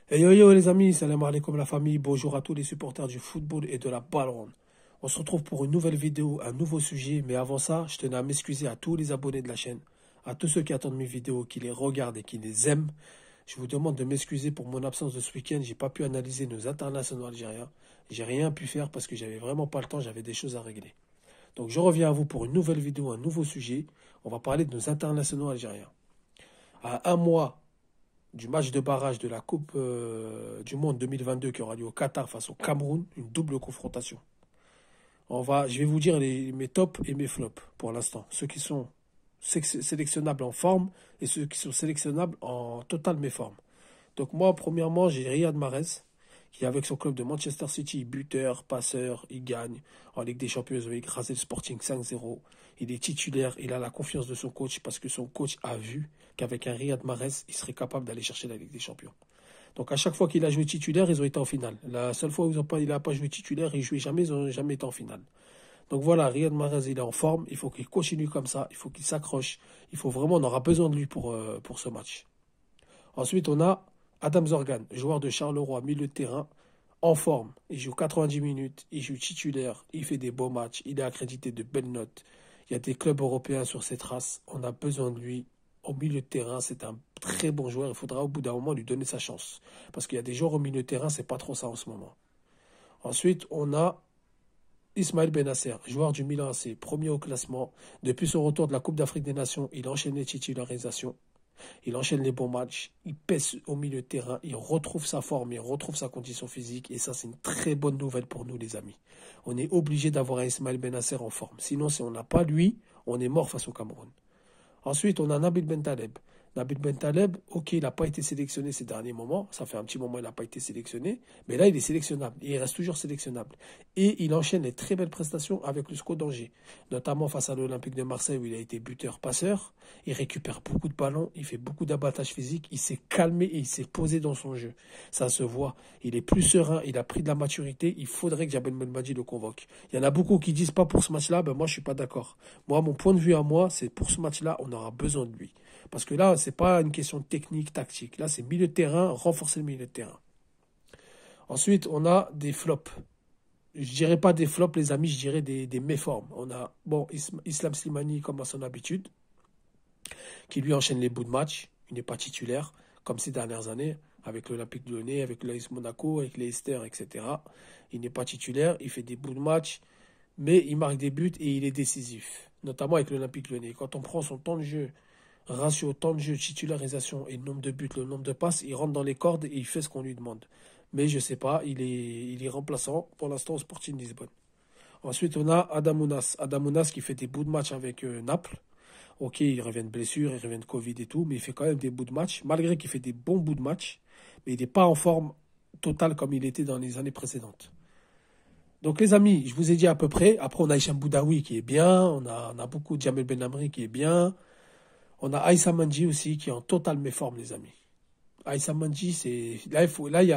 Hey yo yo les amis, salam alaikum la famille, bonjour à tous les supporters du football et de la balle ronde. On se retrouve pour une nouvelle vidéo, un nouveau sujet, mais avant ça, je tenais à m'excuser à tous les abonnés de la chaîne, à tous ceux qui attendent mes vidéos, qui les regardent et qui les aiment. Je vous demande de m'excuser pour mon absence de ce week-end, j'ai pas pu analyser nos internationaux algériens. J'ai rien pu faire parce que j'avais vraiment pas le temps, j'avais des choses à régler. Donc je reviens à vous pour une nouvelle vidéo, un nouveau sujet. On va parler de nos internationaux algériens. À un mois du match de barrage de la Coupe du Monde 2022 qui aura lieu au Qatar face au Cameroun, une double confrontation. Je vais vous dire mes tops et mes flops pour l'instant. Ceux qui sont sélectionnables en forme et ceux qui sont sélectionnables en totale méforme. Donc moi, premièrement, j'ai Riyad Mahrez, qui avec son club de Manchester City, buteur, passeur, il gagne. En Ligue des Champions, ils ont écrasé le Sporting 5-0. Il est titulaire, il a la confiance de son coach parce que son coach a vu qu'avec un Riyad Mahrez, il serait capable d'aller chercher la Ligue des Champions. Donc à chaque fois qu'il a joué titulaire, ils ont été en finale. La seule fois où il n'a pas joué titulaire, il jouait jamais, ils n'ont jamais été en finale. Donc voilà, Riyad Mahrez, il est en forme, il faut qu'il continue comme ça, il faut qu'il s'accroche. Il faut vraiment, on aura besoin de lui pour ce match. Ensuite, on a Adam Zorgan, joueur de Charleroi, milieu de terrain, en forme. Il joue 90 minutes, il joue titulaire, il fait des beaux matchs, il est accrédité de belles notes. Il y a des clubs européens sur ses traces, on a besoin de lui. Au milieu de terrain, c'est un très bon joueur, il faudra au bout d'un moment lui donner sa chance. Parce qu'il y a des joueurs au milieu de terrain, c'est pas trop ça en ce moment. Ensuite, on a Ismaël Benasser, joueur du Milan AC, premier au classement. Depuis son retour de la Coupe d'Afrique des Nations, il enchaîne les titularisations. Il enchaîne les bons matchs, il pèse au milieu de terrain, il retrouve sa forme, il retrouve sa condition physique. Et ça, c'est une très bonne nouvelle pour nous, les amis. On est obligé d'avoir un Ismaël Benasser en forme. Sinon, si on n'a pas lui, on est mort face au Cameroun. Ensuite, on a Nabil Bentaleb. Nabil Bentaleb, ok, il n'a pas été sélectionné ces derniers moments. Ça fait un petit moment qu'il n'a pas été sélectionné. Mais là, il est sélectionnable. Et il reste toujours sélectionnable. Et il enchaîne les très belles prestations avec le SCO d'Angers. Notamment face à l'Olympique de Marseille où il a été buteur-passeur. Il récupère beaucoup de ballons. Il fait beaucoup d'abattage physique. Il s'est calmé et il s'est posé dans son jeu. Ça se voit. Il est plus serein. Il a pris de la maturité. Il faudrait que Djabel Belmadi le convoque. Il y en a beaucoup qui disent pas pour ce match-là. Ben moi, je suis pas d'accord. Moi, mon point de vue à moi, c'est pour ce match-là, on aura besoin de lui. Parce que là, c'est pas une question de technique, tactique. Là, c'est milieu de terrain, renforcer le milieu de terrain. Ensuite, on a des flops. Je dirais pas des flops, les amis, je dirais des méformes. On a, bon, Islam Slimani, comme à son habitude, qui lui enchaîne les bouts de match. Il n'est pas titulaire, comme ces dernières années, avec l'Olympique Lyonnais, avec l'AS Monaco, avec les Leicester, etc. Il n'est pas titulaire, il fait des bouts de match, mais il marque des buts et il est décisif, notamment avec l'Olympique Lyonnais. Quand on prend son temps de jeu, ratio, temps de jeu, titularisation et le nombre de buts, le nombre de passes, il rentre dans les cordes et il fait ce qu'on lui demande. Mais je sais pas, il est remplaçant pour l'instant au Sporting Lisbonne. Ensuite, on a Adamounas. Adamounas qui fait des bouts de match avec Naples. Ok, il revient de blessure, il revient de Covid et tout, mais il fait quand même des bouts de match, malgré qu'il fait des bons bouts de match, mais il n'est pas en forme totale comme il était dans les années précédentes. Donc les amis, je vous ai dit à peu près. Après, on a Hicham Boudaoui qui est bien, on a beaucoup de Jamel Benamri qui est bien. On a Aïssa Manji aussi qui est en totale méforme, les amis. Aïssa Manji, c'est. Là, il y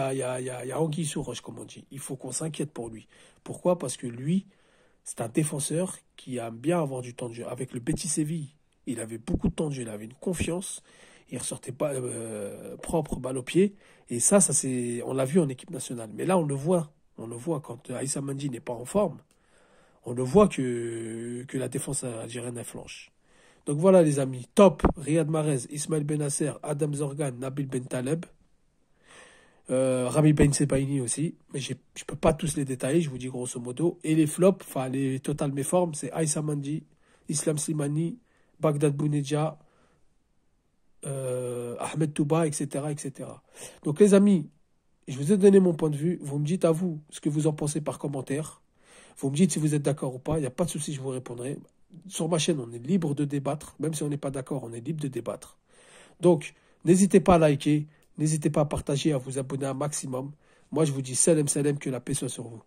a anguille sous roche, comme on dit. Il faut qu'on s'inquiète pour lui. Pourquoi? Parce que lui, c'est un défenseur qui aime bien avoir du temps de jeu. Avec le Betis Séville, il avait beaucoup de temps de jeu, il avait une confiance. Il ressortait pas propre, balle au pied. Et ça c'est. On l'a vu en équipe nationale. Mais là, on le voit. On le voit quand Aïssa Manji n'est pas en forme. On le voit que la défense algérienne elle flanche. Donc voilà les amis, top, Riyad Mahrez, Ismaël Benasser, Adam Zorgan, Nabil Bentaleb, Rami Ben Sebaini aussi, mais je ne peux pas tous les détailler, je vous dis grosso modo. Et les flops, enfin les total méformes, c'est Aïssa Mandi, Islam Slimani, Bagdad Bounedja, Ahmed Touba, etc., etc. Donc les amis, je vous ai donné mon point de vue, vous me dites à vous ce que vous en pensez par commentaire. Vous me dites si vous êtes d'accord ou pas, il n'y a pas de souci, je vous répondrai. Sur ma chaîne, on est libre de débattre. Même si on n'est pas d'accord, on est libre de débattre. Donc, n'hésitez pas à liker, n'hésitez pas à partager, à vous abonner un maximum. Moi, je vous dis salam salam, que la paix soit sur vous.